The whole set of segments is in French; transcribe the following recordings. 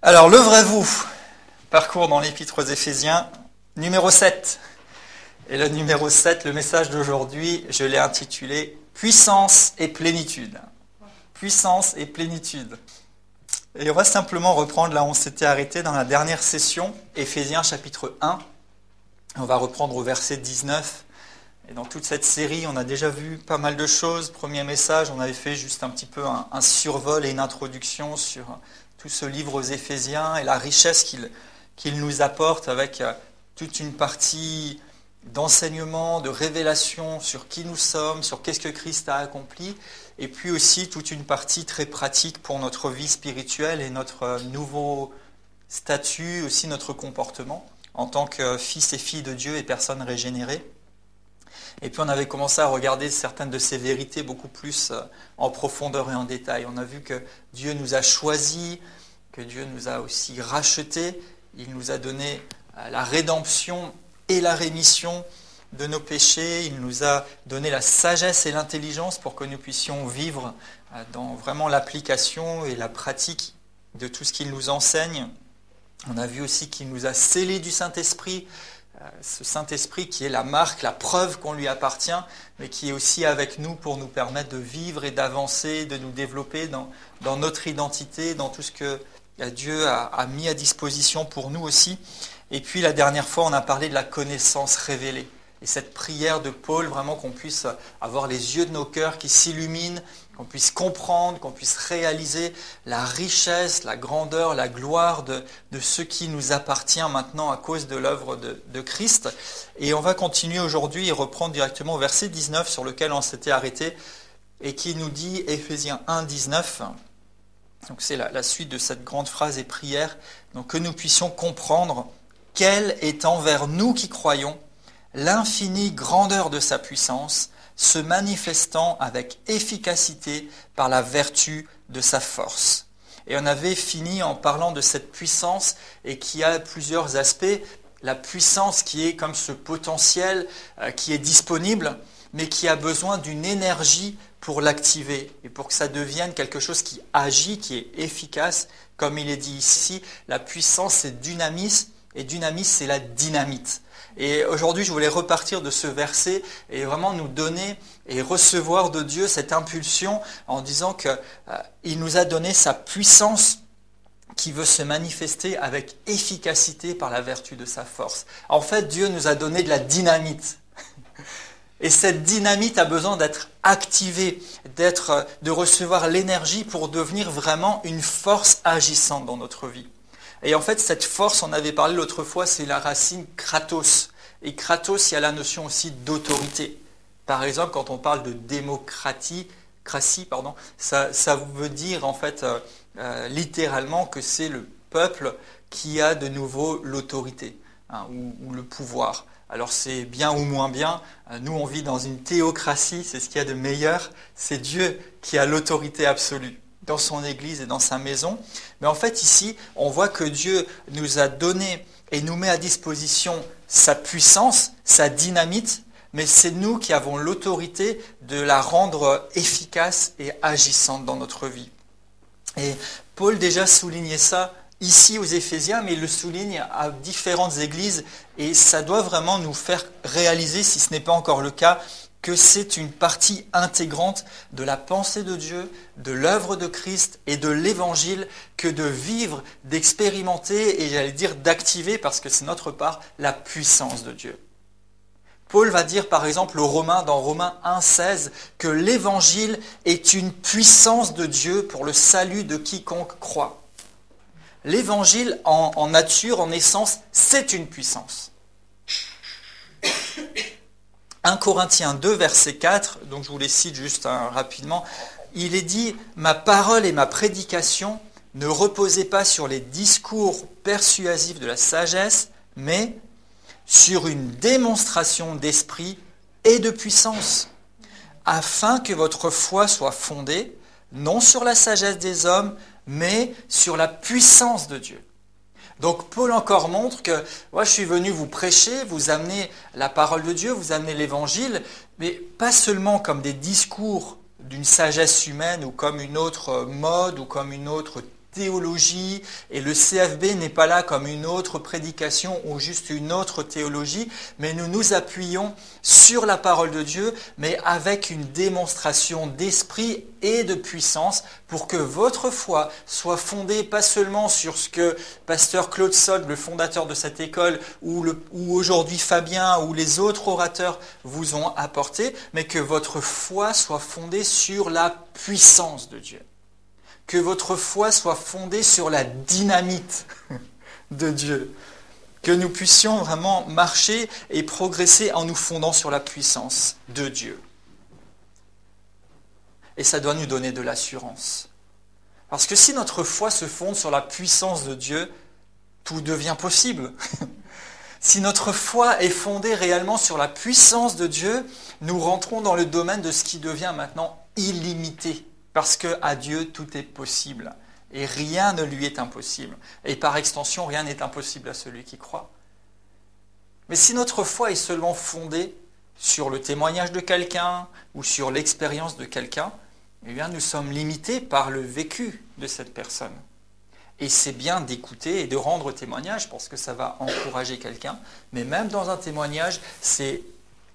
Alors, le vrai vous, parcours dans l'Épître aux Éphésiens, numéro 7. Et le numéro 7, le message d'aujourd'hui, je l'ai intitulé « Puissance et plénitude ». Puissance et plénitude. Et on va simplement reprendre là où on s'était arrêté dans la dernière session, Éphésiens chapitre 1. On va reprendre au verset 19. Et dans toute cette série, on a déjà vu pas mal de choses. Premier message, on avait fait juste un petit peu un survol et une introduction sur tout ce livre aux Éphésiens et la richesse qu'il nous apporte avec toute une partie d'enseignement, de révélation sur qui nous sommes, sur qu'est-ce que Christ a accompli, et puis aussi toute une partie très pratique pour notre vie spirituelle et notre nouveau statut, aussi notre comportement en tant que fils et filles de Dieu et personnes régénérées. Et puis on avait commencé à regarder certaines de ces vérités beaucoup plus en profondeur et en détail. On a vu que Dieu nous a choisis, que Dieu nous a aussi rachetés. Il nous a donné la rédemption et la rémission de nos péchés. Il nous a donné la sagesse et l'intelligence pour que nous puissions vivre dans vraiment l'application et la pratique de tout ce qu'il nous enseigne. On a vu aussi qu'il nous a scellés du Saint-Esprit, ce Saint-Esprit qui est la marque, la preuve qu'on lui appartient, mais qui est aussi avec nous pour nous permettre de vivre et d'avancer, de nous développer dans notre identité, dans tout ce que Dieu a mis à disposition pour nous aussi. Et puis la dernière fois, on a parlé de la connaissance révélée. Et cette prière de Paul, vraiment qu'on puisse avoir les yeux de nos cœurs qui s'illuminent, qu'on puisse comprendre, qu'on puisse réaliser la richesse, la grandeur, la gloire de ce qui nous appartient maintenant à cause de l'œuvre de Christ. Et on va continuer aujourd'hui et reprendre directement au verset 19 sur lequel on s'était arrêté et qui nous dit, Éphésiens 1, 19, donc c'est la suite de cette grande phrase et prière, donc que nous puissions comprendre quelle est envers nous qui croyons l'infinie grandeur de sa puissance, se manifestant avec efficacité par la vertu de sa force. Et on avait fini en parlant de cette puissance et qui a plusieurs aspects. La puissance qui est comme ce potentiel qui est disponible, mais qui a besoin d'une énergie pour l'activer et pour que ça devienne quelque chose qui agit, qui est efficace. Comme il est dit ici, la puissance c'est dynamis et dynamis c'est la dynamite. Et aujourd'hui, je voulais repartir de ce verset et vraiment nous donner et recevoir de Dieu cette impulsion en disant qu'il nous a donné sa puissance qui veut se manifester avec efficacité par la vertu de sa force. En fait, Dieu nous a donné de la dynamite. Et cette dynamite a besoin d'être activée, de recevoir l'énergie pour devenir vraiment une force agissante dans notre vie. Et en fait, cette force, on avait parlé l'autre fois, c'est la racine kratos. Et kratos, il y a la notion aussi d'autorité. Par exemple, quand on parle de démocratie, ça veut dire en fait littéralement que c'est le peuple qui a de nouveau l'autorité ou le pouvoir. Alors c'est bien ou moins bien, nous on vit dans une théocratie, c'est ce qu'il y a de meilleur, c'est Dieu qui a l'autorité absolue dans son église et dans sa maison. Mais en fait ici, on voit que Dieu nous a donné et nous met à disposition sa puissance, sa dynamite, mais c'est nous qui avons l'autorité de la rendre efficace et agissante dans notre vie. Et Paul déjà soulignait ça ici aux Éphésiens, mais il le souligne à différentes églises, et ça doit vraiment nous faire réaliser, si ce n'est pas encore le cas, que c'est une partie intégrante de la pensée de Dieu, de l'œuvre de Christ et de l'Évangile que de vivre, d'expérimenter et j'allais dire d'activer, parce que c'est notre part, la puissance de Dieu. Paul va dire par exemple aux Romains, dans Romains 1,16, que l'Évangile est une puissance de Dieu pour le salut de quiconque croit. L'Évangile en nature, en essence, c'est une puissance. 1 Corinthiens 2, verset 4, donc je vous les cite juste rapidement, il est dit « Ma parole et ma prédication ne reposaient pas sur les discours persuasifs de la sagesse, mais sur une démonstration d'esprit et de puissance, afin que votre foi soit fondée, non sur la sagesse des hommes, mais sur la puissance de Dieu. » Donc Paul encore montre que moi je suis venu vous prêcher, vous amener la parole de Dieu, vous amener l'évangile, mais pas seulement comme des discours d'une sagesse humaine ou comme une autre mode ou comme une autre théologie, et le CFB n'est pas là comme une autre prédication ou juste une autre théologie, mais nous nous appuyons sur la parole de Dieu, mais avec une démonstration d'esprit et de puissance pour que votre foi soit fondée pas seulement sur ce que pasteur Claude Sogg, le fondateur de cette école, ou aujourd'hui Fabien ou les autres orateurs vous ont apporté, mais que votre foi soit fondée sur la puissance de Dieu. Que votre foi soit fondée sur la dynamite de Dieu. Que nous puissions vraiment marcher et progresser en nous fondant sur la puissance de Dieu. Et ça doit nous donner de l'assurance. Parce que si notre foi se fonde sur la puissance de Dieu, tout devient possible. Si notre foi est fondée réellement sur la puissance de Dieu, nous rentrons dans le domaine de ce qui devient maintenant illimité. Parce qu'à Dieu, tout est possible. Et rien ne lui est impossible. Et par extension, rien n'est impossible à celui qui croit. Mais si notre foi est seulement fondée sur le témoignage de quelqu'un ou sur l'expérience de quelqu'un, eh bien, nous sommes limités par le vécu de cette personne. Et c'est bien d'écouter et de rendre témoignage parce que ça va encourager quelqu'un. Mais même dans un témoignage, c'est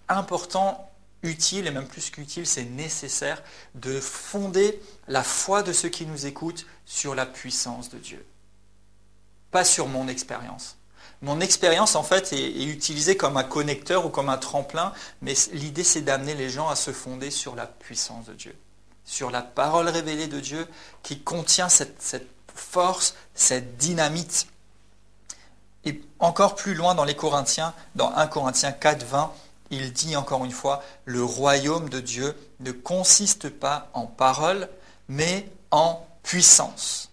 important, utile et même plus qu'utile, c'est nécessaire de fonder la foi de ceux qui nous écoutent sur la puissance de Dieu. Pas sur mon expérience. Mon expérience, en fait, est utilisée comme un connecteur ou comme un tremplin, mais l'idée, c'est d'amener les gens à se fonder sur la puissance de Dieu, sur la parole révélée de Dieu qui contient cette force, cette dynamite. Et encore plus loin dans les Corinthiens, dans 1 Corinthiens 4, 20, il dit encore une fois, le royaume de Dieu ne consiste pas en parole, mais en puissance.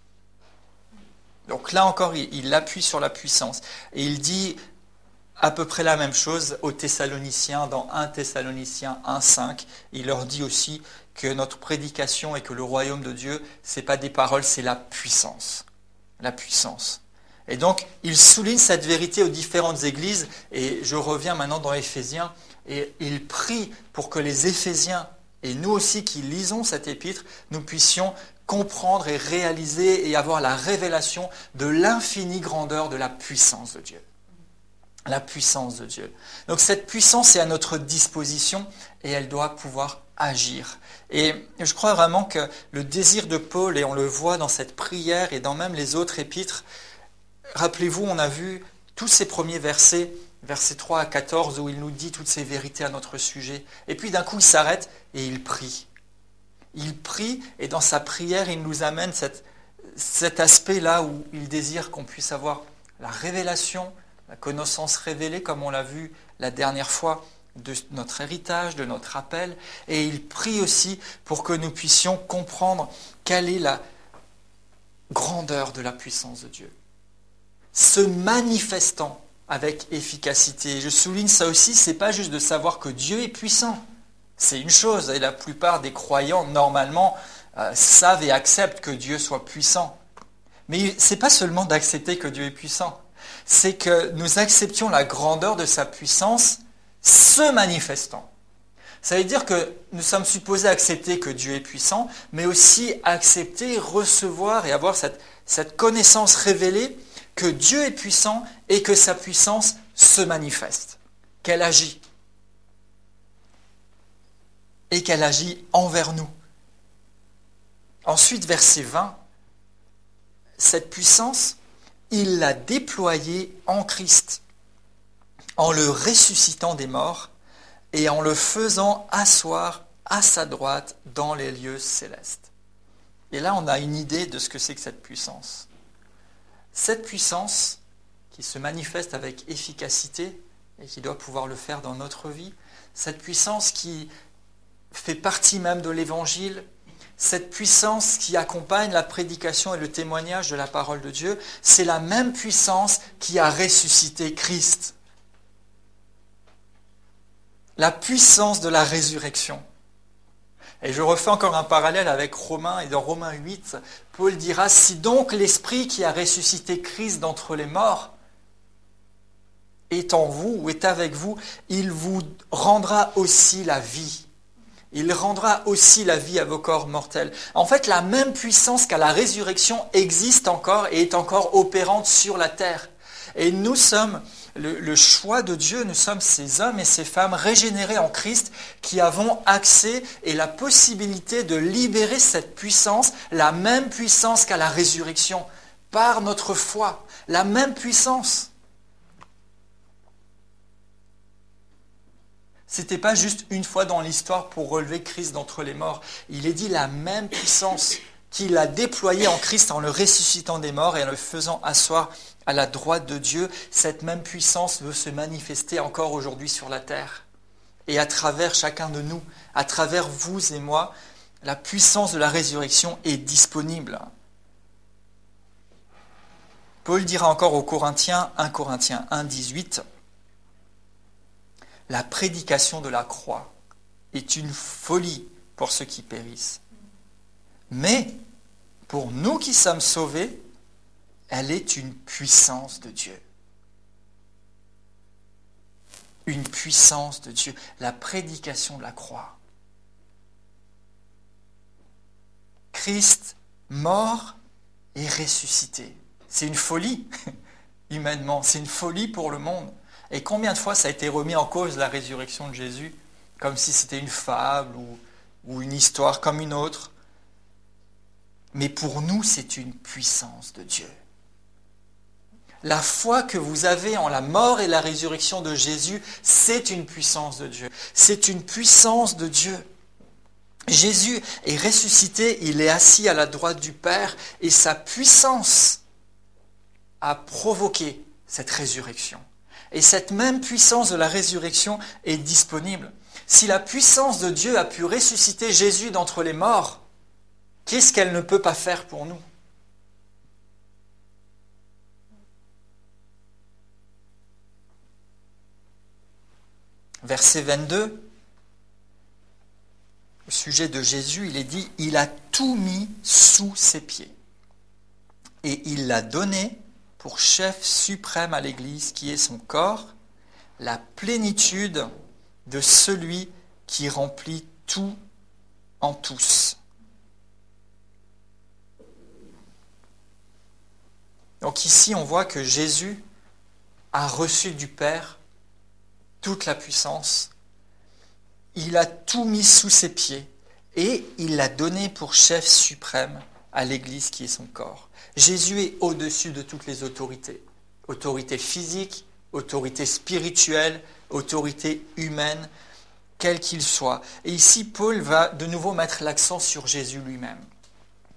Donc là encore, il appuie sur la puissance. Et il dit à peu près la même chose aux Thessaloniciens, dans 1 Thessaloniciens 1,5. Il leur dit aussi que notre prédication et que le royaume de Dieu, ce n'est pas des paroles, c'est la puissance. La puissance. Et donc, il souligne cette vérité aux différentes églises, et je reviens maintenant dans Éphésiens, et il prie pour que les Éphésiens, et nous aussi qui lisons cet épître, nous puissions comprendre et réaliser et avoir la révélation de l'infinie grandeur de la puissance de Dieu. La puissance de Dieu. Donc cette puissance est à notre disposition, et elle doit pouvoir agir. Et je crois vraiment que le désir de Paul, et on le voit dans cette prière et dans même les autres épîtres, rappelez-vous, on a vu tous ces premiers versets, versets 3 à 14, où il nous dit toutes ces vérités à notre sujet. Et puis d'un coup, il s'arrête et il prie. Il prie, et dans sa prière, il nous amène cet aspect-là où il désire qu'on puisse avoir la révélation, la connaissance révélée, comme on l'a vu la dernière fois, de notre héritage, de notre appel. Et il prie aussi pour que nous puissions comprendre quelle est la grandeur de la puissance de Dieu. Se manifestant avec efficacité. Je souligne ça aussi, c'est pas juste de savoir que Dieu est puissant. C'est une chose, et la plupart des croyants, normalement, savent et acceptent que Dieu soit puissant. Mais c'est pas seulement d'accepter que Dieu est puissant, c'est que nous acceptions la grandeur de sa puissance se manifestant. Ça veut dire que nous sommes supposés accepter que Dieu est puissant, mais aussi accepter, recevoir et avoir cette connaissance révélée que Dieu est puissant et que sa puissance se manifeste, qu'elle agit. Et qu'elle agit envers nous. Ensuite, verset 20, cette puissance, il l'a déployée en Christ, en le ressuscitant des morts et en le faisant asseoir à sa droite dans les lieux célestes. Et là, on a une idée de ce que c'est que cette puissance. Cette puissance qui se manifeste avec efficacité et qui doit pouvoir le faire dans notre vie, cette puissance qui fait partie même de l'Évangile, cette puissance qui accompagne la prédication et le témoignage de la parole de Dieu, c'est la même puissance qui a ressuscité Christ. La puissance de la résurrection. Et je refais encore un parallèle avec Romains, et dans Romains 8, Paul dira, si donc l'Esprit qui a ressuscité Christ d'entre les morts est en vous ou est avec vous, il vous rendra aussi la vie. Il rendra aussi la vie à vos corps mortels. En fait, la même puissance qu'à la résurrection existe encore et est encore opérante sur la terre. Et nous sommes le choix de Dieu, nous sommes ces hommes et ces femmes régénérés en Christ qui avons accès et la possibilité de libérer cette puissance, la même puissance qu'à la résurrection, par notre foi, la même puissance. C'était pas juste une fois dans l'histoire pour relever Christ d'entre les morts. Il est dit la même puissance qu'il a déployée en Christ en le ressuscitant des morts et en le faisant asseoir à la droite de Dieu. Cette même puissance veut se manifester encore aujourd'hui sur la terre. Et à travers chacun de nous, à travers vous et moi, la puissance de la résurrection est disponible. Paul dira encore aux Corinthiens, 1 Corinthiens 1, 18, « La prédication de la croix est une folie pour ceux qui périssent. Mais pour nous qui sommes sauvés, elle est une puissance de Dieu. » Une puissance de Dieu, la prédication de la croix. Christ mort et ressuscité. C'est une folie, humainement, c'est une folie pour le monde. Et combien de fois ça a été remis en cause, la résurrection de Jésus, comme si c'était une fable ou une histoire comme une autre. Mais pour nous, c'est une puissance de Dieu. La foi que vous avez en la mort et la résurrection de Jésus, c'est une puissance de Dieu. C'est une puissance de Dieu. Jésus est ressuscité, il est assis à la droite du Père et sa puissance a provoqué cette résurrection. Et cette même puissance de la résurrection est disponible. Si la puissance de Dieu a pu ressusciter Jésus d'entre les morts, qu'est-ce qu'elle ne peut pas faire pour nous ? Verset 22, au sujet de Jésus, il est dit « Il a tout mis sous ses pieds et il l'a donné pour chef suprême à l'Église, qui est son corps, la plénitude de celui qui remplit tout en tous. » Donc ici, on voit que Jésus a reçu du Père toute la puissance. Il a tout mis sous ses pieds et il l'a donné pour chef suprême à l'Église qui est son corps. Jésus est au-dessus de toutes les autorités. Autorité physique, autorité spirituelle, autorité humaine, quel qu'il soit. Et ici, Paul va de nouveau mettre l'accent sur Jésus lui-même.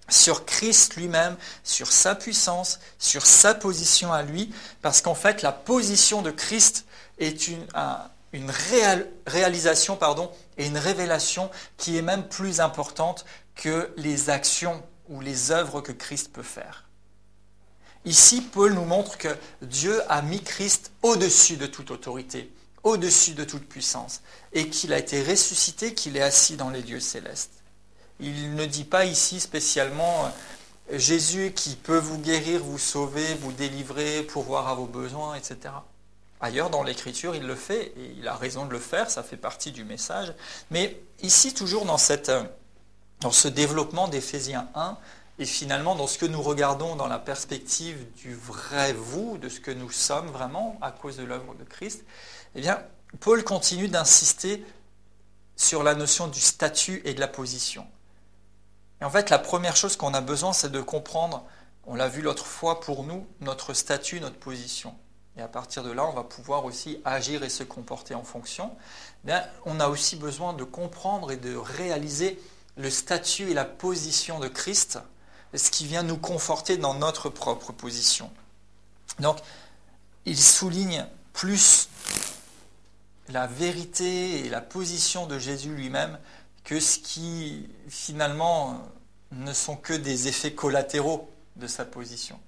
Sur Christ lui-même, sur sa puissance, sur sa position à lui, parce qu'en fait, la position de Christ est une réalisation et une révélation qui est même plus importante que les actions ou les œuvres que Christ peut faire. Ici, Paul nous montre que Dieu a mis Christ au-dessus de toute autorité, au-dessus de toute puissance, et qu'il a été ressuscité, qu'il est assis dans les lieux célestes. Il ne dit pas ici spécialement Jésus qui peut vous guérir, vous sauver, vous délivrer, pourvoir à vos besoins, etc. Ailleurs dans l'Écriture, il le fait, et il a raison de le faire, ça fait partie du message. Mais ici, toujours dans ce développement d'Éphésiens 1, et finalement dans ce que nous regardons dans la perspective du vrai vous, de ce que nous sommes vraiment à cause de l'œuvre de Christ, eh bien, Paul continue d'insister sur la notion du statut et de la position. Et en fait, la première chose qu'on a besoin, c'est de comprendre, on l'a vu l'autre fois pour nous, notre statut, notre position. Et à partir de là, on va pouvoir aussi agir et se comporter en fonction. Bien, on a aussi besoin de comprendre et de réaliser le statut et la position de Christ, ce qui vient nous conforter dans notre propre position. Donc, il souligne plus la vérité et la position de Jésus lui-même que ce qui, finalement, ne sont que des effets collatéraux de sa position.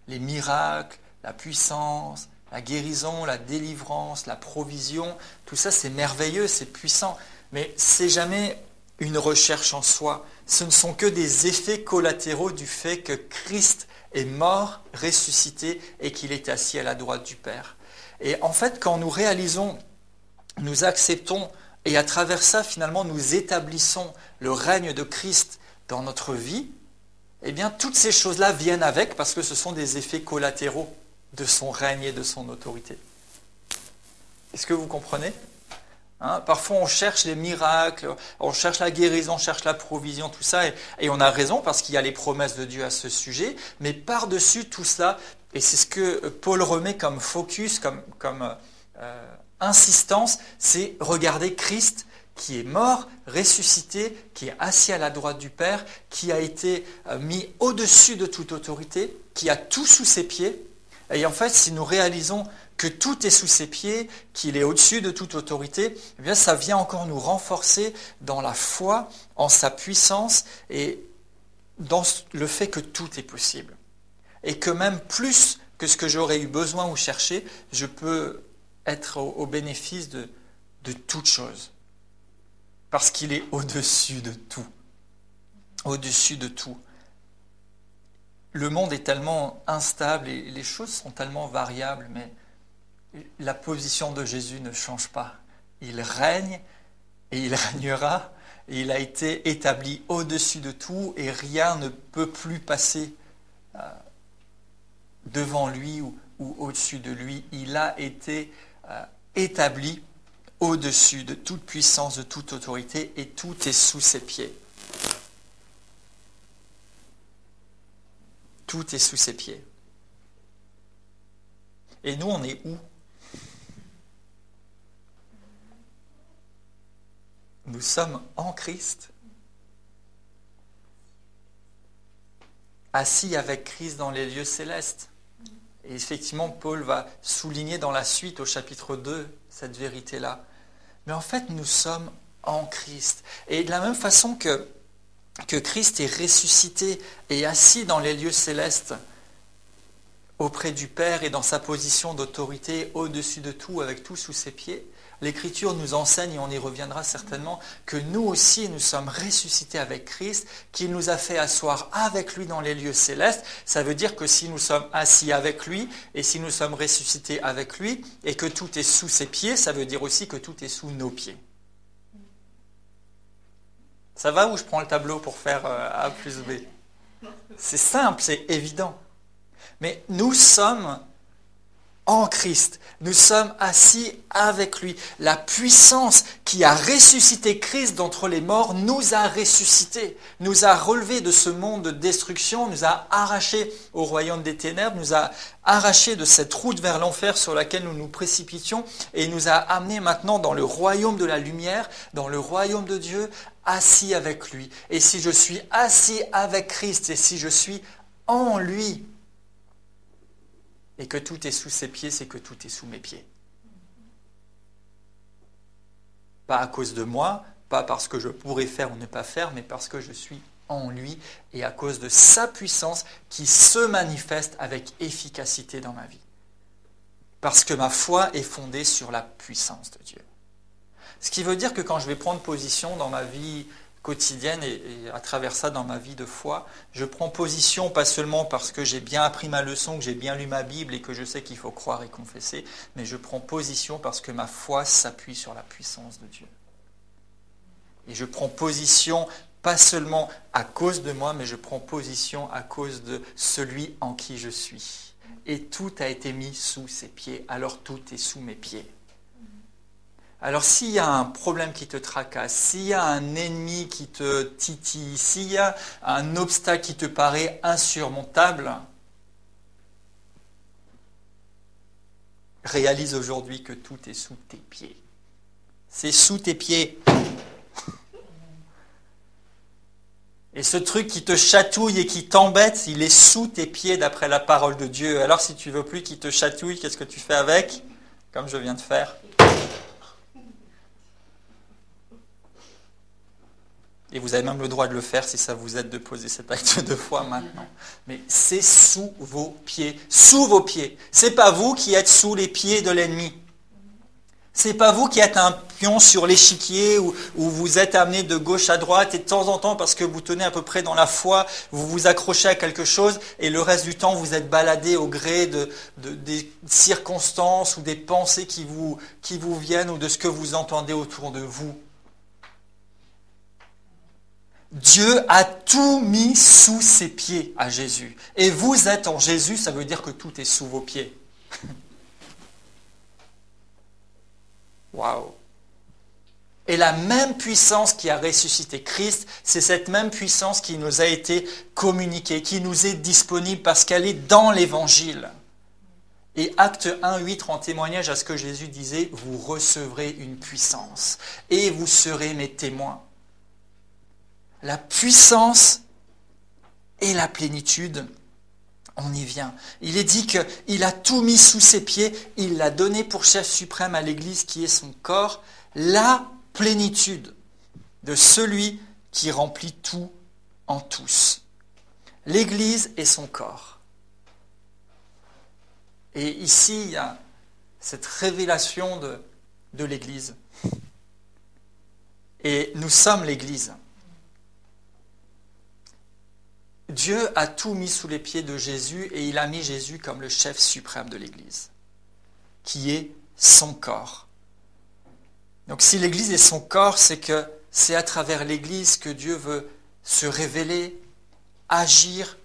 Les miracles, la puissance, la guérison, la délivrance, la provision, tout ça c'est merveilleux, c'est puissant, mais c'est jamais une recherche en soi. Ce ne sont que des effets collatéraux du fait que Christ est mort, ressuscité et qu'il est assis à la droite du Père. Et en fait, quand nous réalisons, nous acceptons Et à travers ça, finalement, nous établissons le règne de Christ dans notre vie, eh bien, toutes ces choses-là viennent avec parce que ce sont des effets collatéraux de son règne et de son autorité. Est-ce que vous comprenez ? Parfois, on cherche les miracles, on cherche la guérison, on cherche la provision, tout ça, et on a raison parce qu'il y a les promesses de Dieu à ce sujet, mais par-dessus tout cela, et c'est ce que Paul remet comme focus, comme insistance, c'est regarder Christ qui est mort, ressuscité, qui est assis à la droite du Père, qui a été mis au-dessus de toute autorité, qui a tout sous ses pieds. Et en fait, si nous réalisons que tout est sous ses pieds, qu'il est au-dessus de toute autorité, eh bien, ça vient encore nous renforcer dans la foi, en sa puissance et dans le fait que tout est possible. Et que même plus que ce que j'aurais eu besoin ou cherché, je peux être au bénéfice de toute chose. Parce qu'il est au-dessus de tout. Au-dessus de tout. Le monde est tellement instable et les choses sont tellement variables, mais la position de Jésus ne change pas. Il règne et il régnera. Et il a été établi au-dessus de tout et rien ne peut plus passer devant lui ou au-dessus de lui. Il a été établi au-dessus de toute puissance, de toute autorité, et tout est sous ses pieds. Tout est sous ses pieds. Et nous, on est où ? Nous sommes en Christ, assis avec Christ dans les lieux célestes. Et effectivement, Paul va souligner dans la suite, au chapitre 2, cette vérité-là. Mais en fait, nous sommes en Christ. Et de la même façon que Christ est ressuscité et assis dans les lieux célestes, auprès du Père et dans sa position d'autorité au-dessus de tout, avec tout sous ses pieds, l'Écriture nous enseigne, et on y reviendra certainement, que nous aussi, nous sommes ressuscités avec Christ, qu'il nous a fait asseoir avec lui dans les lieux célestes. Ça veut dire que si nous sommes assis avec lui, et si nous sommes ressuscités avec lui, et que tout est sous ses pieds, ça veut dire aussi que tout est sous nos pieds. Ça va ou je prends le tableau pour faire A plus B ? C'est simple, c'est évident. Mais nous sommes en Christ. Nous sommes assis avec lui. La puissance qui a ressuscité Christ d'entre les morts nous a ressuscités, nous a relevés de ce monde de destruction, nous a arrachés au royaume des ténèbres, nous a arrachés de cette route vers l'enfer sur laquelle nous nous précipitions et nous a amenés maintenant dans le royaume de la lumière, dans le royaume de Dieu, assis avec lui. Et si je suis assis avec Christ et si je suis en lui, et que tout est sous ses pieds, c'est que tout est sous mes pieds. Pas à cause de moi, pas parce que je pourrais faire ou ne pas faire, mais parce que je suis en lui et à cause de sa puissance qui se manifeste avec efficacité dans ma vie. Parce que ma foi est fondée sur la puissance de Dieu. Ce qui veut dire que quand je vais prendre position dans ma vie quotidienne et à travers ça dans ma vie de foi, je prends position pas seulement parce que j'ai bien appris ma leçon, que j'ai bien lu ma Bible et que je sais qu'il faut croire et confesser, mais je prends position parce que ma foi s'appuie sur la puissance de Dieu. Et je prends position pas seulement à cause de moi, mais je prends position à cause de celui en qui je suis. Et tout a été mis sous ses pieds, alors tout est sous mes pieds. Alors s'il y a un problème qui te tracasse, s'il y a un ennemi qui te titille, s'il y a un obstacle qui te paraît insurmontable, réalise aujourd'hui que tout est sous tes pieds. C'est sous tes pieds. Et ce truc qui te chatouille et qui t'embête, il est sous tes pieds d'après la parole de Dieu. Alors si tu veux plus qu'il te chatouille, qu'est-ce que tu fais avec ? Comme je viens de faire. Et vous avez même le droit de le faire si ça vous aide de poser cet acte de foi maintenant. Mais c'est sous vos pieds. Sous vos pieds. C'est pas vous qui êtes sous les pieds de l'ennemi. C'est pas vous qui êtes un pion sur l'échiquier où vous êtes amené de gauche à droite et de temps en temps, parce que vous tenez à peu près dans la foi, vous vous accrochez à quelque chose et le reste du temps vous êtes baladé au gré des circonstances ou des pensées qui vous viennent ou de ce que vous entendez autour de vous. Dieu a tout mis sous ses pieds à Jésus. Et vous êtes en Jésus, ça veut dire que tout est sous vos pieds. Waouh! Et la même puissance qui a ressuscité Christ, c'est cette même puissance qui nous a été communiquée, qui nous est disponible parce qu'elle est dans l'Évangile. Et Acte 1:8 rend témoignage à ce que Jésus disait, vous recevrez une puissance et vous serez mes témoins. La puissance et la plénitude, on y vient. Il est dit qu'il a tout mis sous ses pieds, il l'a donné pour chef suprême à l'Église qui est son corps, la plénitude de celui qui remplit tout en tous. L'Église est son corps. Et ici, il y a cette révélation de l'Église. Et nous sommes l'Église. Dieu a tout mis sous les pieds de Jésus et il a mis Jésus comme le chef suprême de l'Église, qui est son corps. Donc si l'Église est son corps, c'est que c'est à travers l'Église que Dieu veut se révéler, agir,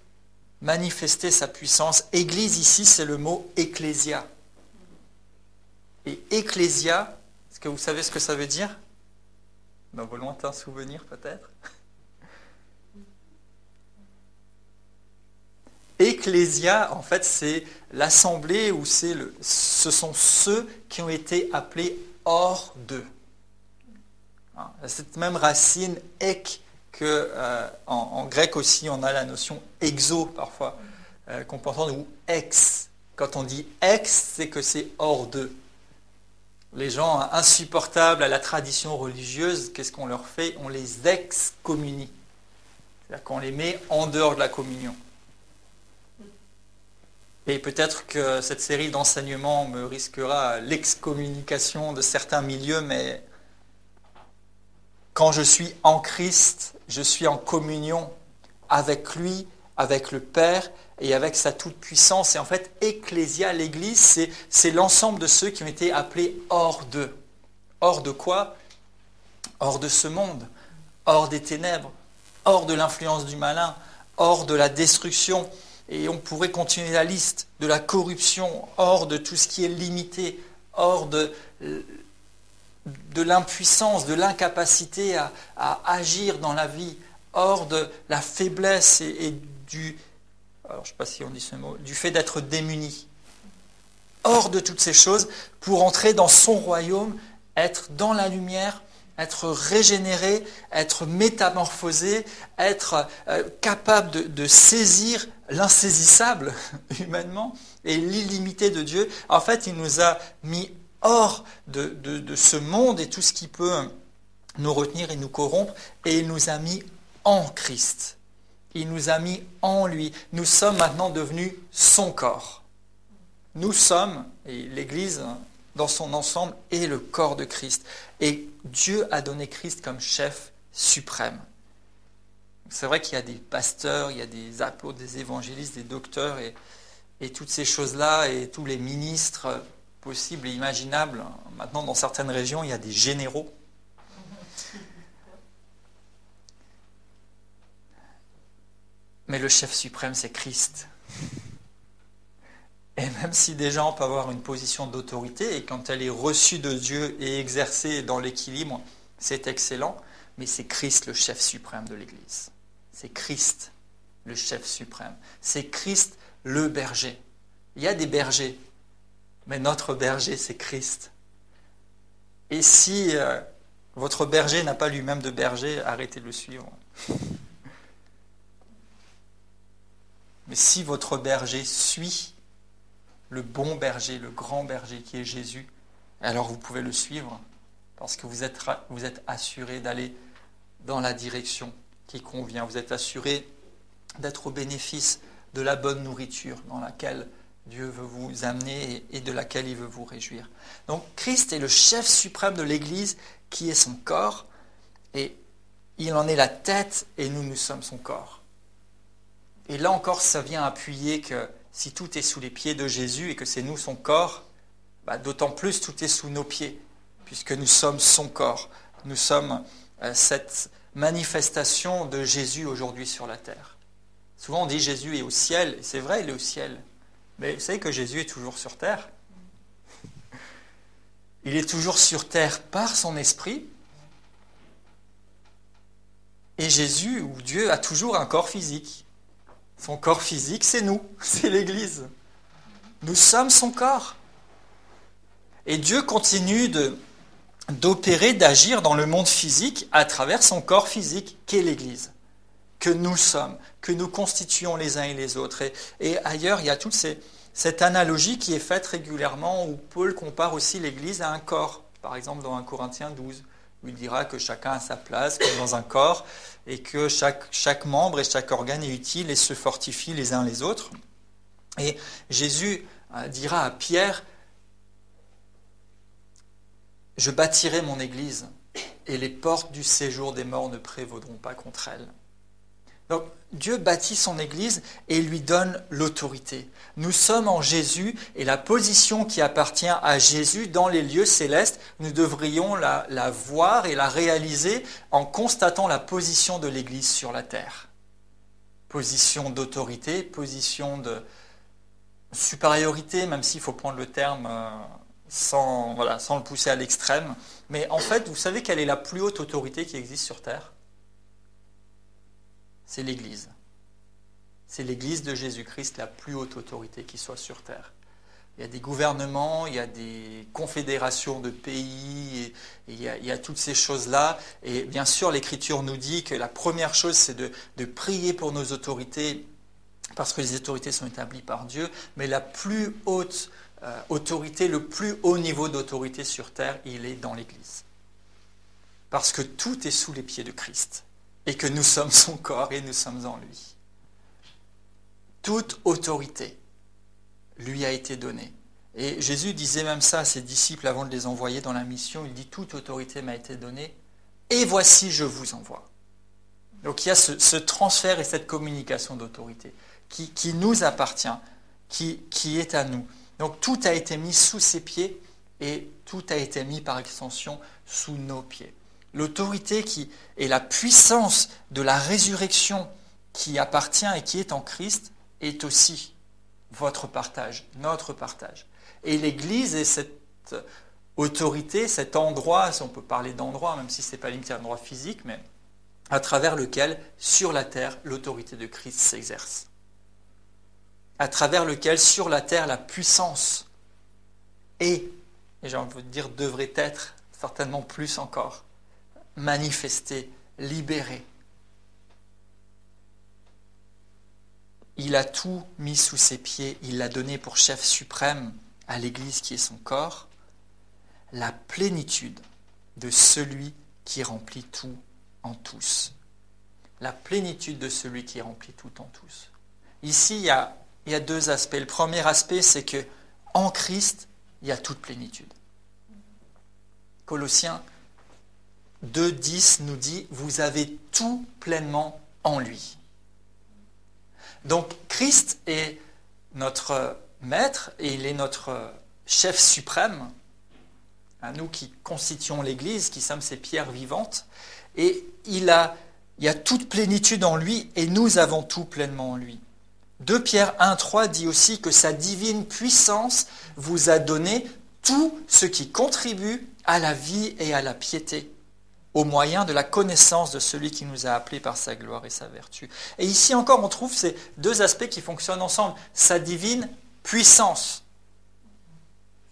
manifester sa puissance. Église ici, c'est le mot ecclésia. Et ecclésia, est-ce que vous savez ce que ça veut dire? Dans vos lointains souvenirs peut-être. Ecclésia, en fait, c'est l'assemblée ou ce sont ceux qui ont été appelés hors d'eux. Cette même racine ek que en grec aussi on a la notion exo parfois qu'on peut entendre ou ex. Quand on dit ex, c'est que c'est hors d'eux. Les gens insupportables à la tradition religieuse, qu'est-ce qu'on leur fait? On les excommunie. C'est-à-dire qu'on les met en dehors de la communion. Et peut-être que cette série d'enseignements me risquera l'excommunication de certains milieux, mais quand je suis en Christ, je suis en communion avec lui, avec le Père et avec sa toute-puissance. Et en fait, Ecclésia, l'Église, c'est l'ensemble de ceux qui ont été appelés hors d'eux. Hors de quoi? Hors de ce monde, hors des ténèbres, hors de l'influence du malin, hors de la destruction. Et on pourrait continuer la liste de la corruption, hors de tout ce qui est limité, hors de l'impuissance, de l'incapacité à agir dans la vie, hors de la faiblesse et du, alors je ne sais pas si on dit ce mot, du fait d'être démuni. Hors de toutes ces choses pour entrer dans son royaume, être dans la lumière, être régénéré, être métamorphosé, être capable de saisir l'insaisissable humainement et l'illimité de Dieu. En fait, il nous a mis hors de ce monde et tout ce qui peut nous retenir et nous corrompre, et il nous a mis en Christ. Il nous a mis en lui. Nous sommes maintenant devenus son corps. Nous sommes, et l'Église dans son ensemble, est le corps de Christ. Et Dieu a donné Christ comme chef suprême. C'est vrai qu'il y a des pasteurs, il y a des apôtres, des évangélistes, des docteurs, et toutes ces choses-là, et tous les ministres possibles et imaginables. Maintenant, dans certaines régions, il y a des généraux. Mais le chef suprême, c'est Christ. Et même si des gens peuvent avoir une position d'autorité, et quand elle est reçue de Dieu et exercée dans l'équilibre, c'est excellent, mais c'est Christ le chef suprême de l'Église. C'est Christ le chef suprême. C'est Christ le berger. Il y a des bergers, mais notre berger, c'est Christ. Et si votre berger n'a pas lui-même de berger, arrêtez de le suivre. Mais si votre berger suit le bon berger, le grand berger qui est Jésus, alors vous pouvez le suivre parce que vous êtes assuré d'aller dans la direction qui convient. Vous êtes assuré d'être au bénéfice de la bonne nourriture dans laquelle Dieu veut vous amener et de laquelle il veut vous réjouir. Donc Christ est le chef suprême de l'Église qui est son corps et il en est la tête et nous sommes son corps. Et là encore, ça vient appuyer que si tout est sous les pieds de Jésus et que c'est nous son corps, d'autant plus tout est sous nos pieds, puisque nous sommes son corps. Nous sommes cette manifestation de Jésus aujourd'hui sur la terre. Souvent on dit Jésus est au ciel, et c'est vrai, il est au ciel. Mais vous savez que Jésus est toujours sur terre. Il est toujours sur terre par son esprit. Et Jésus, ou Dieu, a toujours un corps physique. Son corps physique, c'est nous, c'est l'Église. Nous sommes son corps. Et Dieu continue d'opérer, d'agir dans le monde physique à travers son corps physique, qu'est l'Église, que nous sommes, que nous constituons les uns et les autres. Et ailleurs, il y a toute cette analogie qui est faite régulièrement où Paul compare aussi l'Église à un corps. Par exemple, dans 1 Corinthiens 12, où il dira que chacun a sa place, comme dans un corps, et que chaque membre et chaque organe est utile et se fortifie les uns les autres. Et Jésus dira à Pierre, « Je bâtirai mon Église, et les portes du séjour des morts ne prévaudront pas contre elle. » Donc Dieu bâtit son Église et lui donne l'autorité. Nous sommes en Jésus et la position qui appartient à Jésus dans les lieux célestes, nous devrions la voir et la réaliser en constatant la position de l'Église sur la terre. Position d'autorité, position de supériorité, même s'il faut prendre le terme sans le pousser à l'extrême. Mais en fait, vous savez quelle est la plus haute autorité qui existe sur terre ? C'est l'Église. C'est l'Église de Jésus-Christ, la plus haute autorité qui soit sur terre. Il y a des gouvernements, il y a des confédérations de pays, et il y a toutes ces choses-là. Et bien sûr, l'Écriture nous dit que la première chose, c'est de prier pour nos autorités, parce que les autorités sont établies par Dieu. Mais la plus haute autorité, le plus haut niveau d'autorité sur terre, il est dans l'Église. Parce que tout est sous les pieds de Christ. Et que nous sommes son corps et nous sommes en lui. Toute autorité lui a été donnée. Et Jésus disait même ça à ses disciples avant de les envoyer dans la mission. Il dit, toute autorité m'a été donnée et voici je vous envoie. Donc il y a ce transfert et cette communication d'autorité qui nous appartient, qui est à nous. Donc tout a été mis sous ses pieds et tout a été mis par extension sous nos pieds. L'autorité qui est la puissance de la résurrection qui appartient et qui est en Christ est aussi votre partage, notre partage. Et l'Église est cette autorité, cet endroit, si on peut parler d'endroit, même si ce n'est pas limité à un endroit physique, mais à travers lequel, sur la terre, l'autorité de Christ s'exerce. À travers lequel, sur la terre, la puissance est, et j'ai envie de dire devrait être, certainement plus encore, manifesté, libéré. Il a tout mis sous ses pieds, il l'a donné pour chef suprême à l'Église qui est son corps, la plénitude de celui qui remplit tout en tous. La plénitude de celui qui remplit tout en tous. Ici, il y a deux aspects. Le premier aspect, c'est que en Christ, il y a toute plénitude. Colossiens 2,10 nous dit « Vous avez tout pleinement en lui ». Donc Christ est notre maître et il est notre chef suprême, à nous qui constituons l'Église, qui sommes ses pierres vivantes, et il y a toute plénitude en lui et nous avons tout pleinement en lui. 2 Pierre 1,3 dit aussi que sa divine puissance vous a donné tout ce qui contribue à la vie et à la piété, au moyen de la connaissance de celui qui nous a appelés par sa gloire et sa vertu. Et ici encore, on trouve ces deux aspects qui fonctionnent ensemble. Sa divine puissance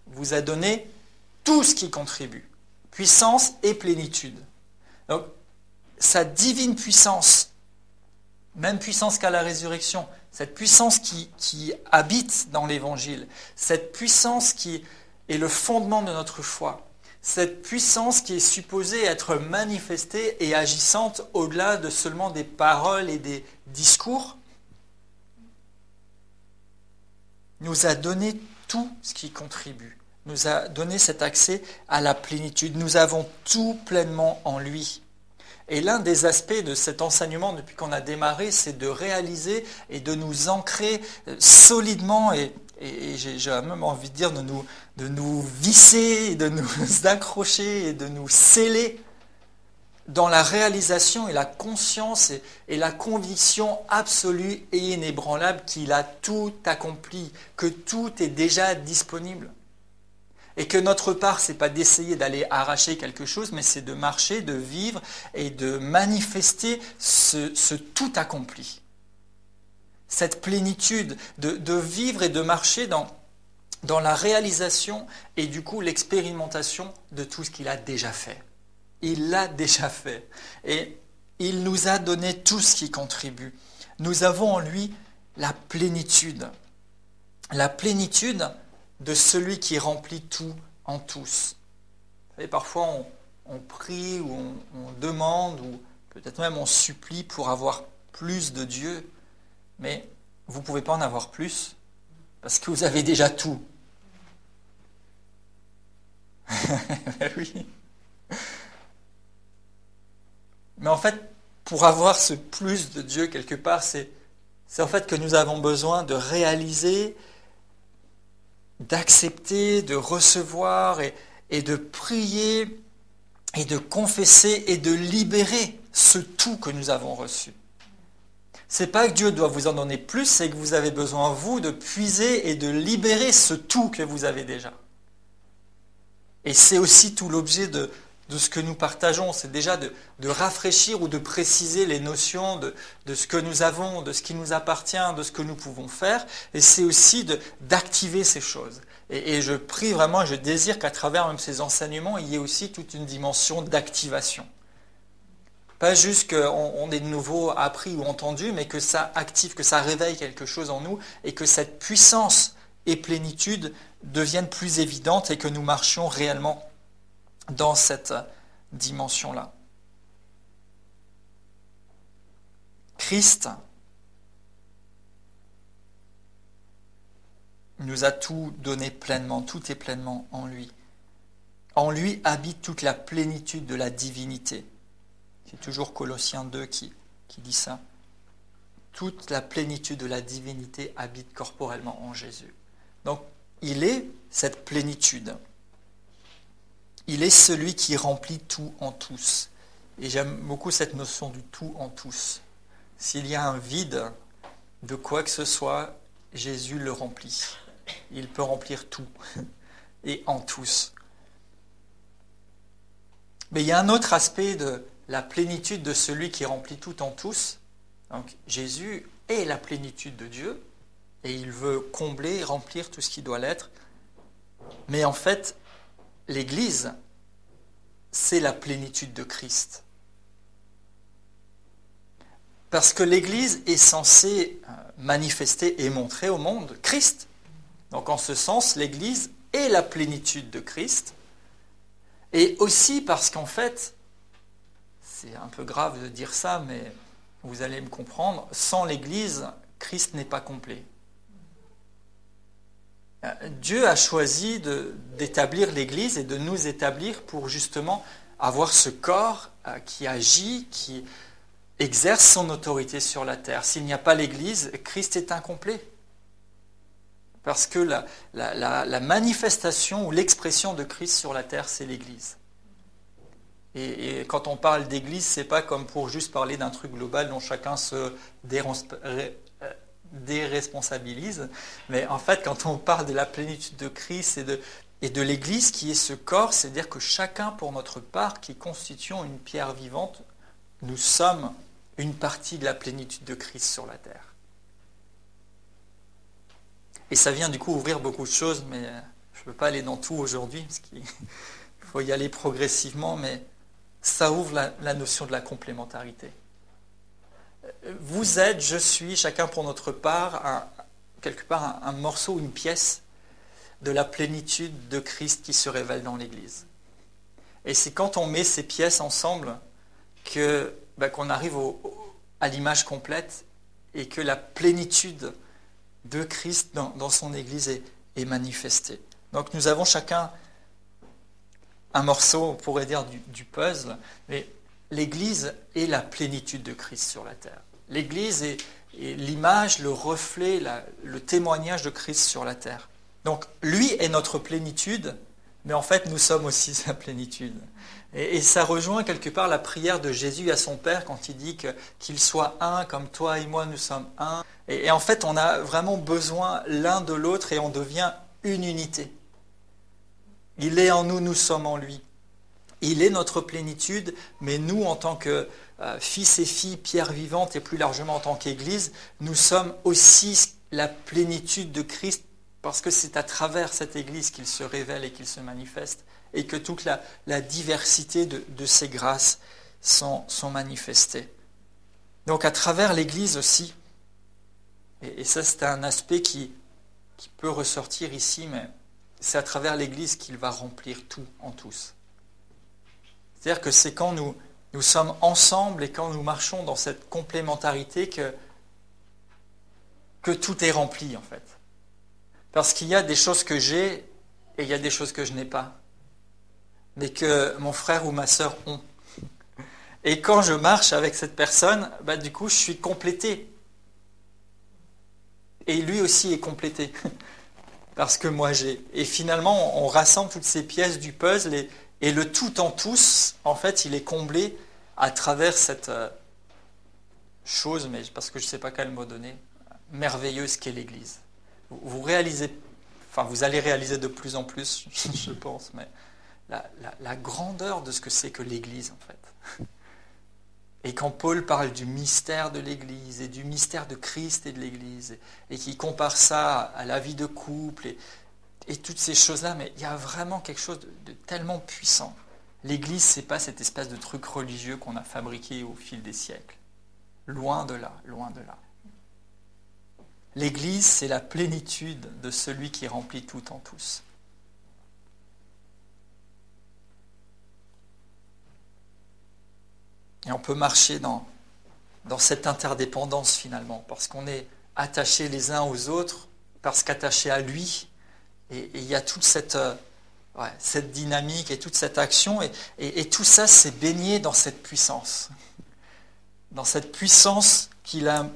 vous a donné tout ce qui contribue. Puissance et plénitude. Donc, sa divine puissance, même puissance qu'à la résurrection, cette puissance qui habite dans l'Évangile, cette puissance qui est le fondement de notre foi, cette puissance qui est supposée être manifestée et agissante au-delà de seulement des paroles et des discours, nous a donné tout ce qui contribue, nous a donné cet accès à la plénitude. Nous avons tout pleinement en lui. Et l'un des aspects de cet enseignement, depuis qu'on a démarré, c'est de réaliser et de nous ancrer solidement et j'ai même envie de dire de nous visser, de nous accrocher et de nous sceller dans la réalisation et la conscience et la conviction absolue et inébranlable qu'il a tout accompli, que tout est déjà disponible. Et que notre part, ce n'est pas d'essayer d'aller arracher quelque chose, mais c'est de marcher, de vivre et de manifester ce tout accompli. Cette plénitude, de vivre et de marcher dans la réalisation et du coup l'expérimentation de tout ce qu'il a déjà fait. Il l'a déjà fait. Et il nous a donné tout ce qui contribue. Nous avons en lui la plénitude. La plénitude de celui qui remplit tout en tous. Vous savez, parfois on prie ou on demande ou peut-être même on supplie pour avoir plus de Dieu, mais vous ne pouvez pas en avoir plus parce que vous avez déjà tout. Oui. Mais en fait, pour avoir ce plus de Dieu quelque part, c'est en fait que nous avons besoin de réaliser, d'accepter, de recevoir et de prier et de confesser et de libérer ce tout que nous avons reçu. C'est pas que Dieu doit vous en donner plus, c'est que vous avez besoin, vous, de puiser et de libérer ce tout que vous avez déjà. Et c'est aussi tout l'objet de ce que nous partageons, c'est déjà de rafraîchir ou de préciser les notions de ce que nous avons, de ce qui nous appartient, de ce que nous pouvons faire, et c'est aussi d'activer ces choses. Et je prie vraiment, je désire qu'à travers même ces enseignements, il y ait aussi toute une dimension d'activation. Pas juste qu'on ait de nouveau appris ou entendu, mais que ça active, que ça réveille quelque chose en nous, et que cette puissance et plénitude deviennent plus évidentes et que nous marchions réellement dans cette dimension-là. Christ nous a tout donné pleinement, tout est pleinement en lui. En lui habite toute la plénitude de la divinité. C'est toujours Colossiens 2 qui dit ça. Toute la plénitude de la divinité habite corporellement en Jésus. Donc, il est cette plénitude. Il est celui qui remplit tout en tous. Et j'aime beaucoup cette notion du tout en tous. S'il y a un vide de quoi que ce soit, Jésus le remplit. Il peut remplir tout et en tous. Mais il y a un autre aspect de la plénitude de celui qui remplit tout en tous. Donc Jésus est la plénitude de Dieu et il veut combler, remplir tout ce qui doit l'être. Mais en fait, l'Église, c'est la plénitude de Christ. Parce que l'Église est censée manifester et montrer au monde Christ. Donc en ce sens, l'Église est la plénitude de Christ. Et aussi parce qu'en fait, c'est un peu grave de dire ça, mais vous allez me comprendre, sans l'Église, Christ n'est pas complet. Dieu a choisi d'établir l'Église et de nous établir pour justement avoir ce corps qui agit, qui exerce son autorité sur la terre. S'il n'y a pas l'Église, Christ est incomplet. Parce que la manifestation ou l'expression de Christ sur la terre, c'est l'Église. Et quand on parle d'Église, c'est pas comme pour juste parler d'un truc global dont chacun se déresponsabilise. Mais en fait, quand on parle de la plénitude de Christ et de l'Église qui est ce corps, c'est-à-dire que chacun pour notre part, qui constituons une pierre vivante, nous sommes une partie de la plénitude de Christ sur la terre. Et ça vient du coup ouvrir beaucoup de choses, mais je ne peux pas aller dans tout aujourd'hui, parce qu'il faut y aller progressivement, mais ça ouvre la notion de la complémentarité. Vous êtes, je suis, chacun pour notre part, quelque part un morceau, une pièce de la plénitude de Christ qui se révèle dans l'Église. Et c'est quand on met ces pièces ensemble qu'on arrive à l'image complète et que la plénitude de Christ dans son Église est manifestée. Donc nous avons chacun un morceau, on pourrait dire, du puzzle, mais l'Église est la plénitude de Christ sur la terre. L'Église est l'image, le reflet, le témoignage de Christ sur la terre. Donc lui est notre plénitude, mais en fait nous sommes aussi sa plénitude. Et ça rejoint quelque part la prière de Jésus à son Père quand il dit qu'il soit un comme toi et moi nous sommes un. Et en fait on a vraiment besoin l'un de l'autre et on devient une unité. Il est en nous, nous sommes en lui. Il est notre plénitude, mais nous en tant que fils et filles, pierres vivantes et plus largement en tant qu'Église, nous sommes aussi la plénitude de Christ parce que c'est à travers cette Église qu'il se révèle et qu'il se manifeste et que toute la diversité de ses grâces sont manifestées. Donc à travers l'Église aussi, et ça c'est un aspect qui peut ressortir ici, mais c'est à travers l'Église qu'il va remplir tout en tous. C'est-à-dire que c'est quand nous sommes ensemble et quand nous marchons dans cette complémentarité que tout est rempli en fait. Parce qu'il y a des choses que j'ai et il y a des choses que je n'ai pas, mais que mon frère ou ma sœur ont. Et quand je marche avec cette personne, du coup je suis complété. Et lui aussi est complété. Parce que moi j'ai. Et finalement, on rassemble toutes ces pièces du puzzle et le tout en tous, en fait, il est comblé à travers cette chose, mais parce que je ne sais pas quel mot donner, merveilleuse qu'est l'Église. Vous réalisez, enfin vous allez réaliser de plus en plus, je pense, mais la grandeur de ce que c'est que l'Église, en fait. Et quand Paul parle du mystère de l'Église et du mystère de Christ et de l'Église, et qu'il compare ça à la vie de couple et toutes ces choses-là, mais il y a vraiment quelque chose de tellement puissant. L'Église, ce n'est pas cette espèce de truc religieux qu'on a fabriqué au fil des siècles. Loin de là, loin de là. L'Église, c'est la plénitude de celui qui remplit tout en tous. Et on peut marcher dans cette interdépendance finalement, parce qu'on est attachés les uns aux autres, parce qu'attachés à lui. Et il y a toute cette dynamique et toute cette action. Et tout ça, c'est baigné dans cette puissance. Dans cette puissance qu'il a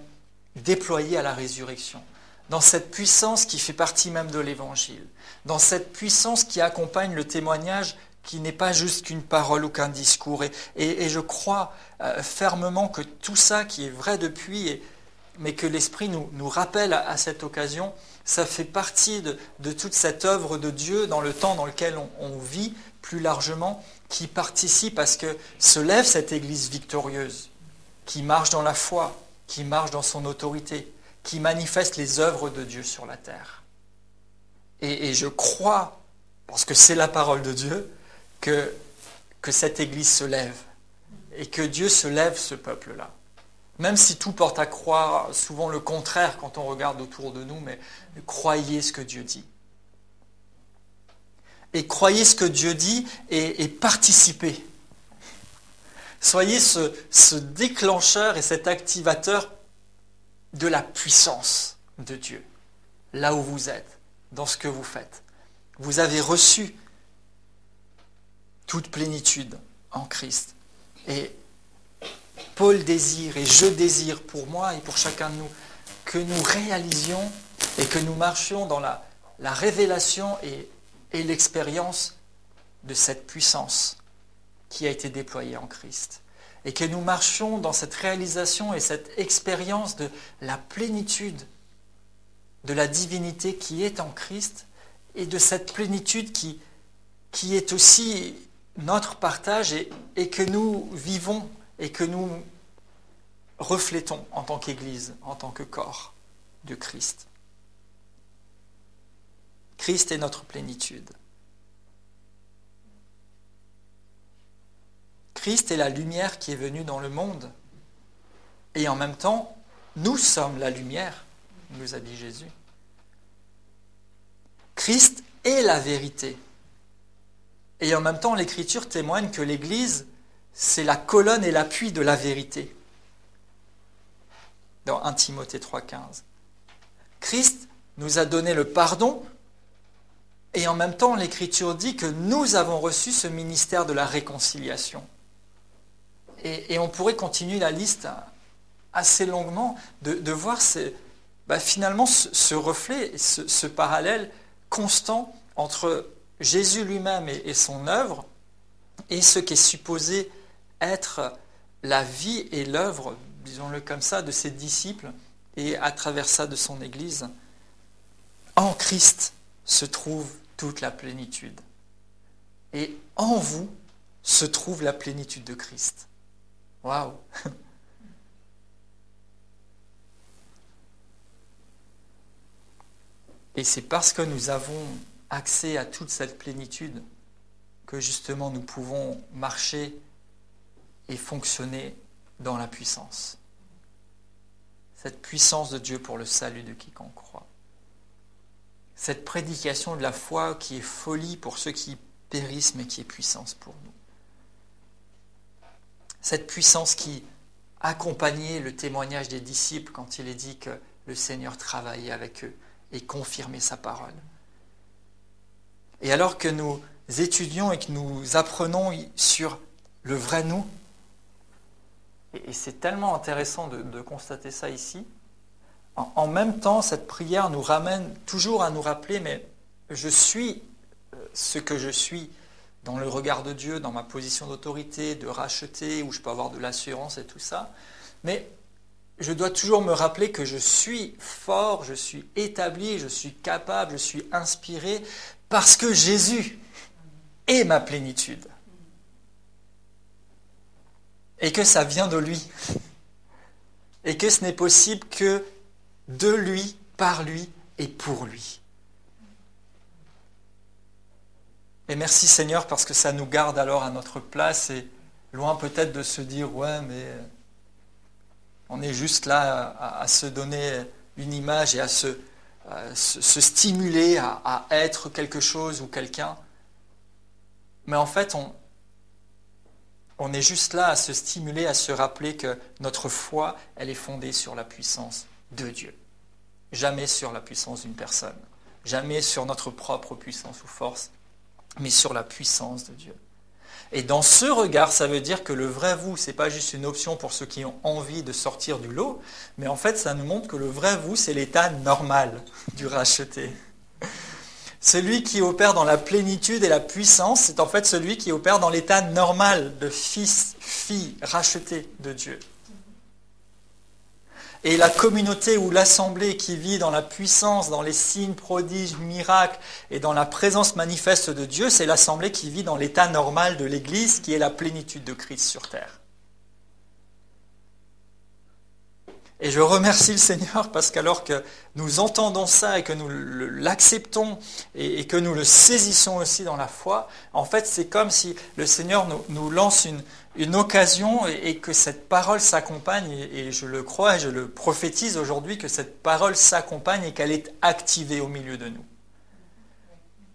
déployée à la résurrection. Dans cette puissance qui fait partie même de l'Évangile. Dans cette puissance qui accompagne le témoignage qui n'est pas juste qu'une parole ou qu'un discours. Et je crois fermement que tout ça qui est vrai depuis, mais que l'Esprit nous rappelle à cette occasion, ça fait partie de toute cette œuvre de Dieu dans le temps dans lequel on vit plus largement, qui participe à ce que se lève cette Église victorieuse, qui marche dans la foi, qui marche dans son autorité, qui manifeste les œuvres de Dieu sur la terre. Et je crois, parce que c'est la parole de Dieu, que cette Église se lève et que Dieu se lève ce peuple-là. Même si tout porte à croire souvent le contraire quand on regarde autour de nous, mais croyez ce que Dieu dit. Et croyez ce que Dieu dit et participez. Soyez ce déclencheur et cet activateur de la puissance de Dieu, là où vous êtes, dans ce que vous faites. Vous avez reçu toute plénitude en Christ. Et Paul désire et je désire pour moi et pour chacun de nous que nous réalisions et que nous marchions dans la révélation et l'expérience de cette puissance qui a été déployée en Christ. Et que nous marchions dans cette réalisation et cette expérience de la plénitude de la divinité qui est en Christ et de cette plénitude qui est aussi notre partage et que nous vivons et que nous reflétons en tant qu'Église, en tant que corps de Christ. Christ est notre plénitude. Christ est la lumière qui est venue dans le monde. Et en même temps, nous sommes la lumière, nous a dit Jésus. Christ est la vérité. Et en même temps, l'Écriture témoigne que l'Église, c'est la colonne et l'appui de la vérité. Dans 1 Timothée 3,15. Christ nous a donné le pardon, et en même temps, l'Écriture dit que nous avons reçu ce ministère de la réconciliation. Et on pourrait continuer la liste assez longuement, de voir finalement ce reflet, ce parallèle constant entre Jésus lui-même et son œuvre, et ce qui est supposé être la vie et l'œuvre, disons-le comme ça, de ses disciples, et à travers ça de son Église. En Christ se trouve toute la plénitude. Et en vous se trouve la plénitude de Christ. Waouh! Et c'est parce que nous avons accès à toute cette plénitude que justement nous pouvons marcher et fonctionner dans la puissance. Cette puissance de Dieu pour le salut de quiconque croit. Cette prédication de la foi qui est folie pour ceux qui périssent, mais qui est puissance pour nous. Cette puissance qui accompagnait le témoignage des disciples quand il est dit que le Seigneur travaillait avec eux et confirmait sa parole. Et alors que nous étudions et que nous apprenons sur le vrai nous, et c'est tellement intéressant de constater ça ici, en même temps, cette prière nous ramène toujours à nous rappeler, mais je suis ce que je suis dans le regard de Dieu, dans ma position d'autorité, de racheter, où je peux avoir de l'assurance et tout ça. Mais je dois toujours me rappeler que je suis fort, je suis établi, je suis capable, je suis inspiré, parce que Jésus est ma plénitude. Et que ça vient de lui. Et que ce n'est possible que de lui, par lui et pour lui. Et merci Seigneur parce que ça nous garde alors à notre place et loin peut-être de se dire « ouais mais on est juste là à se donner une image et à se stimuler à être quelque chose ou quelqu'un ». Mais en fait on est juste là à se stimuler, à se rappeler que notre foi, elle est fondée sur la puissance de Dieu. Jamais sur la puissance d'une personne, jamais sur notre propre puissance ou force, mais sur la puissance de Dieu. Et dans ce regard, ça veut dire que le vrai vous, ce n'est pas juste une option pour ceux qui ont envie de sortir du lot, mais en fait, ça nous montre que le vrai vous, c'est l'état normal du racheté. Celui qui opère dans la plénitude et la puissance, c'est en fait celui qui opère dans l'état normal de fils, fille, racheté de Dieu. Et la communauté ou l'assemblée qui vit dans la puissance, dans les signes, prodiges, miracles et dans la présence manifeste de Dieu, c'est l'assemblée qui vit dans l'état normal de l'Église, qui est la plénitude de Christ sur terre. Et je remercie le Seigneur parce qu'alors que nous entendons ça et que nous l'acceptons et que nous le saisissons aussi dans la foi, en fait c'est comme si le Seigneur nous lance une occasion et que cette parole s'accompagne, et je le crois et je le prophétise aujourd'hui, que cette parole s'accompagne et qu'elle est activée au milieu de nous.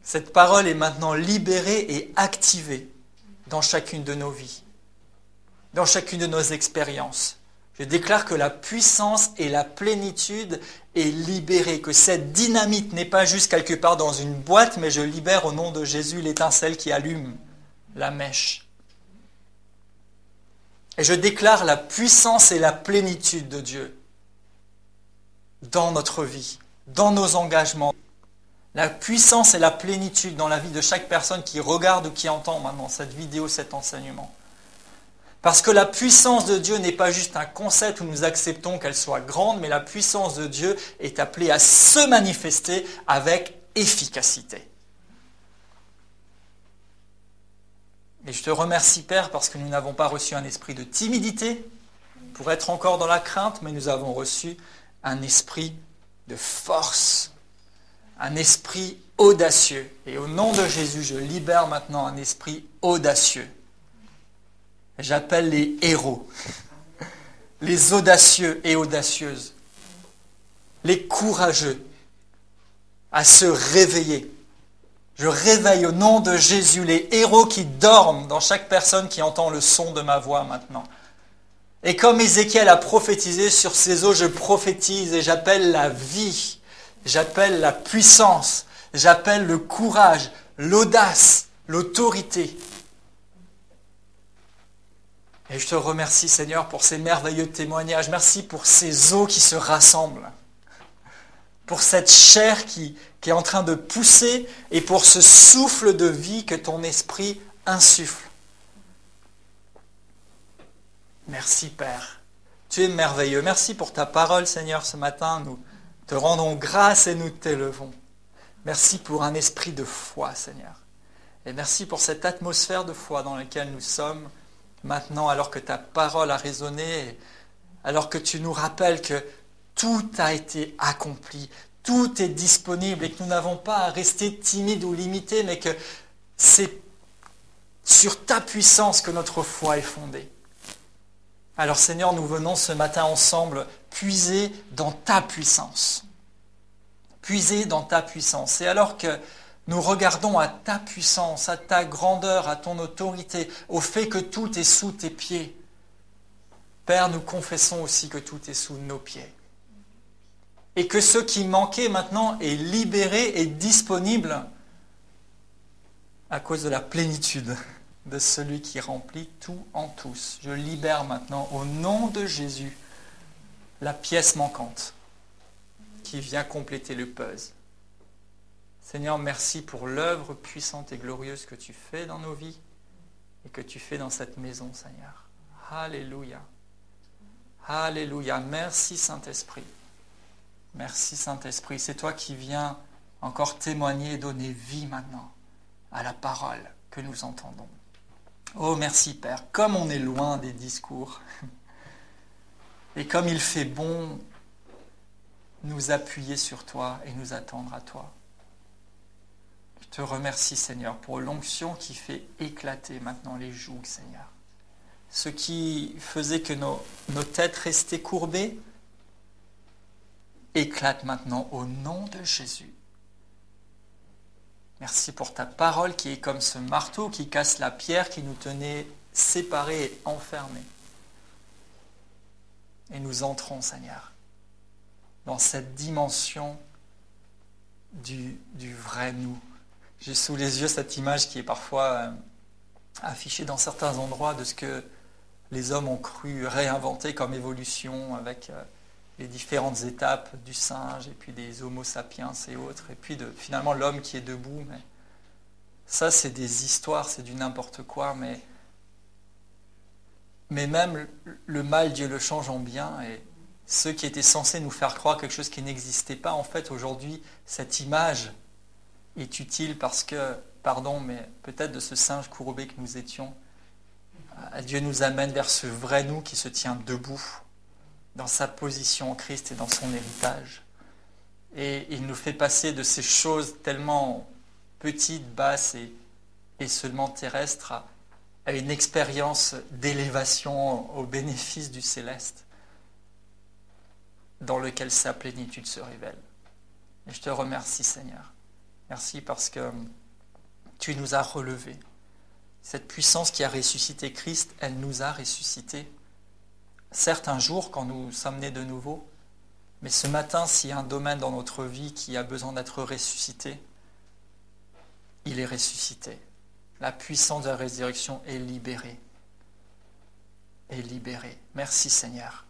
Cette parole est maintenant libérée et activée dans chacune de nos vies, dans chacune de nos expériences. Je déclare que la puissance et la plénitude est libérée, que cette dynamite n'est pas juste quelque part dans une boîte, mais je libère au nom de Jésus l'étincelle qui allume la mèche. Et je déclare la puissance et la plénitude de Dieu dans notre vie, dans nos engagements. La puissance et la plénitude dans la vie de chaque personne qui regarde ou qui entend maintenant cette vidéo, cet enseignement. Parce que la puissance de Dieu n'est pas juste un concept où nous acceptons qu'elle soit grande, mais la puissance de Dieu est appelée à se manifester avec efficacité. Et je te remercie, Père, parce que nous n'avons pas reçu un esprit de timidité pour être encore dans la crainte, mais nous avons reçu un esprit de force, un esprit audacieux. Et au nom de Jésus, je libère maintenant un esprit audacieux. J'appelle les héros, les audacieux et audacieuses, les courageux à se réveiller. Je réveille au nom de Jésus les héros qui dorment dans chaque personne qui entend le son de ma voix maintenant. Et comme Ézéchiel a prophétisé sur ces eaux, je prophétise et j'appelle la vie. J'appelle la puissance, j'appelle le courage, l'audace, l'autorité. Et je te remercie, Seigneur, pour ces merveilleux témoignages. Merci pour ces eaux qui se rassemblent, pour cette chair qui est en train de pousser et pour ce souffle de vie que ton esprit insuffle. Merci, Père. Tu es merveilleux. Merci pour ta parole, Seigneur, ce matin. Nous te rendons grâce et nous t'élevons. Merci pour un esprit de foi, Seigneur. Et merci pour cette atmosphère de foi dans laquelle nous sommes maintenant, alors que ta parole a résonné, alors que tu nous rappelles que tout a été accompli, tout est disponible et que nous n'avons pas à rester timides ou limités, mais que c'est sur ta puissance que notre foi est fondée. Alors Seigneur, nous venons ce matin ensemble puiser dans ta puissance. Puiser dans ta puissance. Et alors que nous regardons à ta puissance, à ta grandeur, à ton autorité, au fait que tout est sous tes pieds, Père, nous confessons aussi que tout est sous nos pieds. Et que ce qui manquait maintenant est libéré et disponible à cause de la plénitude de celui qui remplit tout en tous. Je libère maintenant, au nom de Jésus, la pièce manquante qui vient compléter le puzzle. Seigneur, merci pour l'œuvre puissante et glorieuse que tu fais dans nos vies et que tu fais dans cette maison, Seigneur. Alléluia. Alléluia. Merci, Saint-Esprit. Merci, Saint-Esprit. C'est toi qui viens encore témoigner et donner vie maintenant à la parole que nous entendons. Oh, merci, Père. Comme on est loin des discours et comme il fait bon nous appuyer sur toi et nous attendre à toi. Je te remercie, Seigneur, pour l'onction qui fait éclater maintenant les jougs, Seigneur. Ce qui faisait que nos têtes restaient courbées éclate maintenant au nom de Jésus. Merci pour ta parole qui est comme ce marteau qui casse la pierre qui nous tenait séparés et enfermés. Et nous entrons, Seigneur, dans cette dimension du vrai nous. J'ai sous les yeux cette image qui est parfois affichée dans certains endroits de ce que les hommes ont cru réinventer comme évolution avec les différentes étapes du singe et puis des homo sapiens et autres, et puis finalement l'homme qui est debout. Mais ça, c'est des histoires, c'est du n'importe quoi, mais même le mal, Dieu le change en bien, et ceux qui étaient censés nous faire croire quelque chose qui n'existait pas, en fait, aujourd'hui, cette image est utile parce que, pardon, mais peut-être de ce singe courbé que nous étions, Dieu nous amène vers ce vrai nous qui se tient debout dans sa position en Christ et dans son héritage. Et il nous fait passer de ces choses tellement petites, basses et seulement terrestres à une expérience d'élévation au bénéfice du céleste dans lequel sa plénitude se révèle. Et je te remercie, Seigneur. Merci parce que tu nous as relevés. Cette puissance qui a ressuscité Christ, elle nous a ressuscités. Certes, un jour, quand nous sommes nés de nouveau, mais ce matin, s'il y a un domaine dans notre vie qui a besoin d'être ressuscité, il est ressuscité. La puissance de la résurrection est libérée. Est libérée. Merci, Seigneur,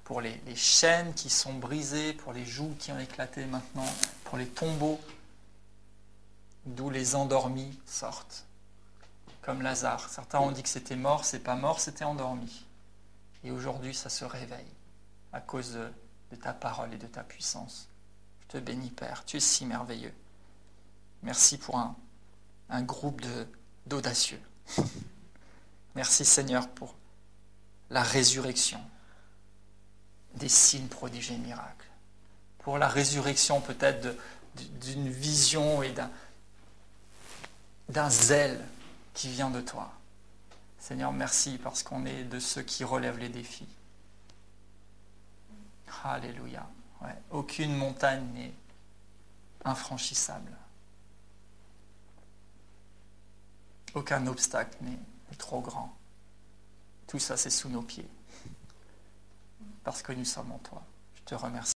pour les chaînes qui sont brisées, pour les jougs qui ont éclaté maintenant, pour les tombeaux d'où les endormis sortent. Comme Lazare. Certains ont dit que c'était mort, c'est pas mort, c'était endormi. Et aujourd'hui, ça se réveille à cause de ta parole et de ta puissance. Je te bénis, Père. Tu es si merveilleux. Merci pour un groupe d'audacieux. Merci, Seigneur, pour la résurrection des signes, prodiges et miracles. Pour la résurrection peut-être d'une vision et d'un zèle qui vient de toi. Seigneur, merci parce qu'on est de ceux qui relèvent les défis. Alléluia. Ouais. Aucune montagne n'est infranchissable. Aucun obstacle n'est trop grand. Tout ça, c'est sous nos pieds. Parce que nous sommes en toi. Je te remercie.